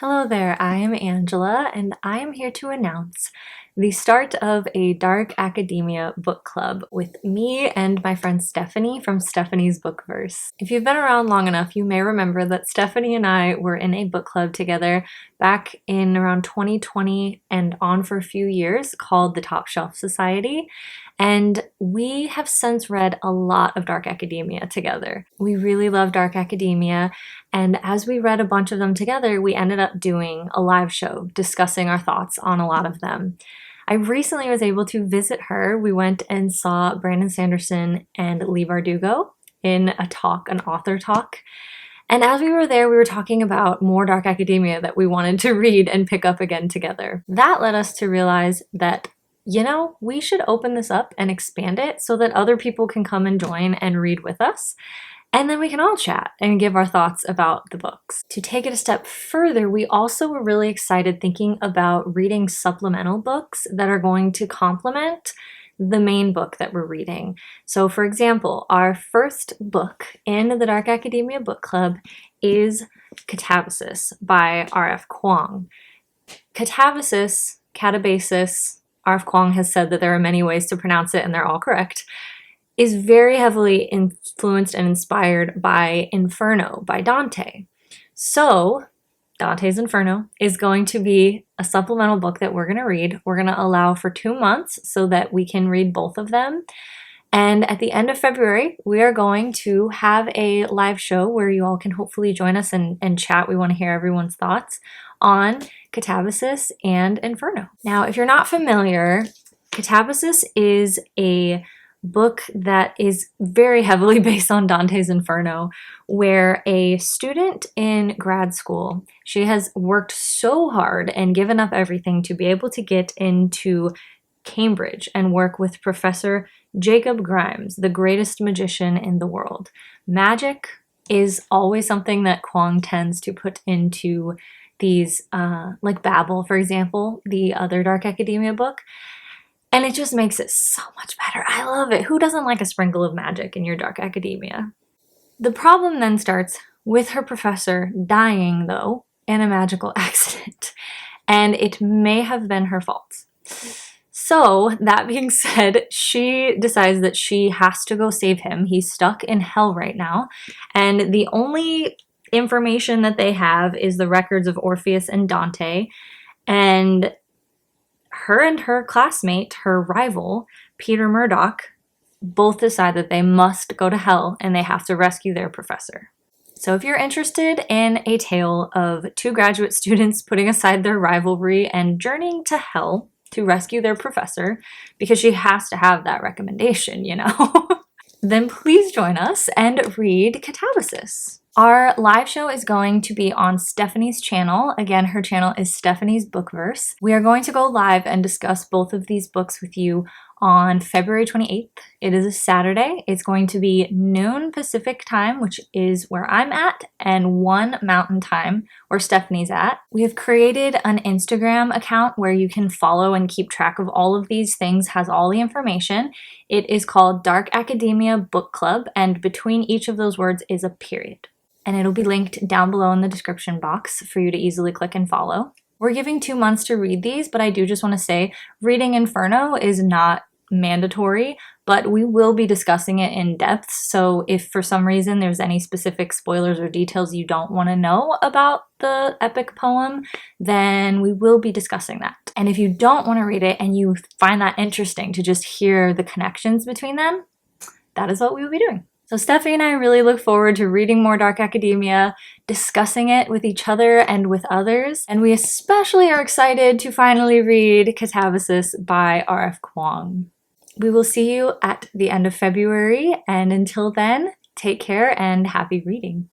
Hello there, I am Angela, and I am here to announce the start of a dark academia book club with me and my friend Stephanie from Stephanie's Bookverse. If you've been around long enough, you may remember that Stephanie and I were in a book club together back in around 2020 and on for a few years called the Top Shelf Society. And we have since read a lot of dark academia together. We really love dark academia, and as we read a bunch of them together, we ended up doing a live show discussing our thoughts on a lot of them. I recently was able to visit her. We went and saw Brandon Sanderson and Lee Bardugo in a talk, an author talk. And as we were there, we were talking about more dark academia that we wanted to read and pick up again together. That led us to realize that we should open this up and expand it so that other people can come and join and read with us. And then we can all chat and give our thoughts about the books. To take it a step further, we also were really excited thinking about reading supplemental books that are going to complement the main book that we're reading. So for example, our first book in the Dark Academia Book Club is Katabasis by R.F. Kuang. Katabasis, R.F. Kuang has said that there are many ways to pronounce it and they're all correct, is very heavily influenced and inspired by Inferno by Dante. So Dante's Inferno is going to be a supplemental book that we're going to read. We're going to allow for 2 months so that we can read both of them. And at the end of February, we are going to have a live show where you all can hopefully join us and chat. We want to hear everyone's thoughts on Katabasis and Inferno. Now, if you're not familiar, Katabasis is a book that is very heavily based on Dante's Inferno, where a student in grad school, she has worked so hard and given up everything to be able to get into Cambridge and work with Professor Jacob Grimes, the greatest magician in the world. Magic is always something that Kuang tends to put into these, like Babel, for example, the other Dark Academia book. And it just makes it so much better. I love it. Who doesn't like a sprinkle of magic in your Dark Academia? The problem then starts with her professor dying, though, in a magical accident. And it may have been her fault. So, that being said, she decides that she has to go save him. He's stuck in hell right now. And the only information that they have is the records of Orpheus and Dante. And her classmate, her rival, Peter Murdoch, both decide that they must go to hell and they have to rescue their professor. So if you're interested in a tale of 2 graduate students putting aside their rivalry and journeying to hell to rescue their professor, because she has to have that recommendation, then please join us and read Katabasis. Our live show is going to be on Stephanie's channel. Again, her channel is Stephanie's Bookverse. We are going to go live and discuss both of these books with you on February 28th. It is a Saturday. It's going to be noon Pacific time, which is where I'm at, and 1 Mountain time, where Stephanie's at. We have created an Instagram account where you can follow and keep track of all of these things, has all the information. It is called Dark Academia Book Club, and between each of those words is a period. And it'll be linked down below in the description box for you to easily click and follow. We're giving 2 months to read these, but I do just want to say reading Inferno is not mandatory, but we will be discussing it in depth. So if for some reason there's any specific spoilers or details you don't want to know about the epic poem, then we will be discussing that. And if you don't want to read it and you find that interesting to just hear the connections between them, that is what we will be doing. So Stephanie and I really look forward to reading more Dark Academia, discussing it with each other and with others, and we especially are excited to finally read Katabasis by R.F. Kuang. We will see you at the end of February, and until then, take care and happy reading.